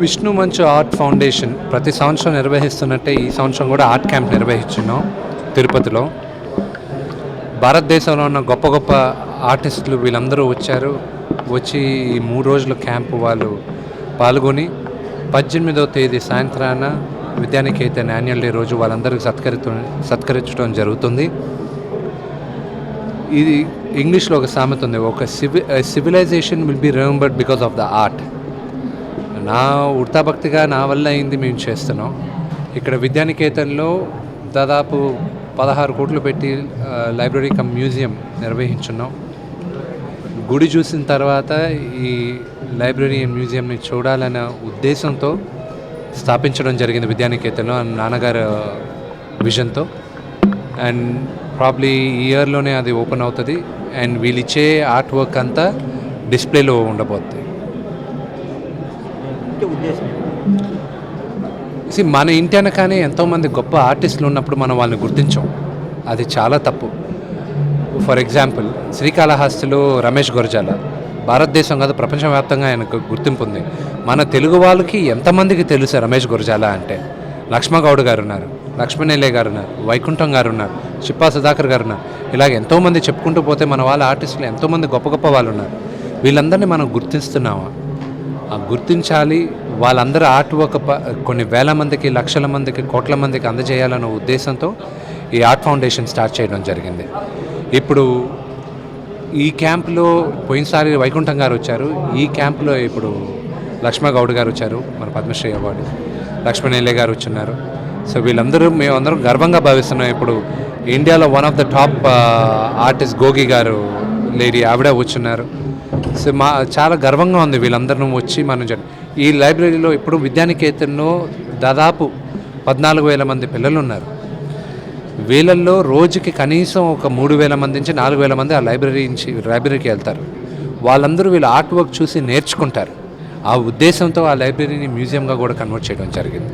విష్ణు మంచు art foundation ప్రతి సంవత్సరం నిర్వహిస్తున్నట్టే ఈ సంవత్సరం కూడా ఆర్ట్ క్యాంప్ నిర్వహిస్తున్నాం తిరుపతిలో. భారతదేశంలో ఉన్న గొప్ప గొప్ప ఆర్టిస్టులు వీళ్ళందరూ వచ్చి ఈ 3 రోజుల క్యాంపు వాళ్ళు పాల్గొని 18వ తేదీ సాయంత్రాన విద్యానికేతన్ యాన్యువల్ డే రోజు వాళ్ళందరికీ సత్కరించడం జరుగుతుంది. ఇది ఇంగ్లీష్లో ఒక సామెత ఉంది, ఒక civilization will be remembered because of the art. నా ఉడతాభక్తిగా నా వల్ల అయింది మేము చేస్తున్నాం. ఇక్కడ విద్యానికేతన్లో దాదాపు 16 కోట్లు పెట్టి లైబ్రరీ కమ్ మ్యూజియం నిర్వహించున్నాం. గుడి చూసిన తర్వాత ఈ లైబ్రరీ అండ్ మ్యూజియంని చూడాలనే ఉద్దేశంతో స్థాపించడం జరిగింది విద్యానికేతన్లో నాన్నగారు విజన్తో. అండ్ ప్రాబ్లీ ఈ ఇయర్లోనే అది ఓపెన్ అవుతుంది. అండ్ వీళ్ళు ఇచ్చే ఆర్ట్ వర్క్ అంతా డిస్ప్లేలో ఉండబోతుంది. మన ఇంటి అనగానే ఎంతోమంది గొప్ప ఆర్టిస్టులు ఉన్నప్పుడు మనం వాళ్ళని గుర్తించాం, అది చాలా తప్పు. ఫర్ ఎగ్జాంపుల్ శ్రీకాళహస్తిలో రమేష్ గురజాల భారతదేశం కాదు ప్రపంచవ్యాప్తంగా ఆయనకు గుర్తింపు ఉంది. మన తెలుగు వాళ్ళకి ఎంతమందికి తెలుసు రమేష్ గురజాల అంటే? లక్ష్మగౌడ్ గారు ఉన్నారు, లక్ష్మణేలే గారు ఉన్నారు, వైకుంఠం గారు ఉన్నారు, చిప్పా సుధాకర్ గారు ఉన్నారు. ఇలాగ ఎంతోమంది చెప్పుకుంటూ పోతే మన వాళ్ళ ఆర్టిస్టులు ఎంతోమంది గొప్ప గొప్ప వాళ్ళు ఉన్నారు. వీళ్ళందరినీ మనం గుర్తిస్తున్నామా? గుర్తించాలి. వాళ్ళందరూ ఆర్ట్ వర్క్ కొన్ని వేల మందికి, లక్షల మందికి, కోట్ల మందికి అందజేయాలన్న ఉద్దేశంతో ఈ ఆర్ట్ ఫౌండేషన్ స్టార్ట్ చేయడం జరిగింది. ఇప్పుడు ఈ క్యాంప్లో పోయినసారి వైకుంఠం గారు వచ్చారు, ఈ క్యాంప్లో ఇప్పుడు లక్ష్మగౌడ్ గారు వచ్చారు, మన పద్మశ్రీ అవార్డు, లక్ష్మణేలే గారు వచ్చున్నారు. సో వీళ్ళందరూ మేమందరం గర్వంగా భావిస్తున్నాం. ఇప్పుడు ఇండియాలో one of the top artist Gogi garu lady ఆవిడ వచ్చున్నారు. సో చాలా గర్వంగా ఉంది వీళ్ళందరూ వచ్చి ఈ లైబ్రరీలో ఇప్పుడు విద్యానికేతన్లో దాదాపు 14,000 మంది పిల్లలు ఉన్నారు. వీళ్ళల్లో రోజుకి కనీసం ఒక 3,000 మంది నుంచి 4,000 మంది ఆ లైబ్రరీకి వెళ్తారు. వాళ్ళందరూ వీళ్ళ ఆర్ట్ వర్క్ చూసి నేర్చుకుంటారు. ఆ ఉద్దేశంతో ఆ లైబ్రరీని మ్యూజియంగా కూడా కన్వర్ట్ చేయడం జరిగింది.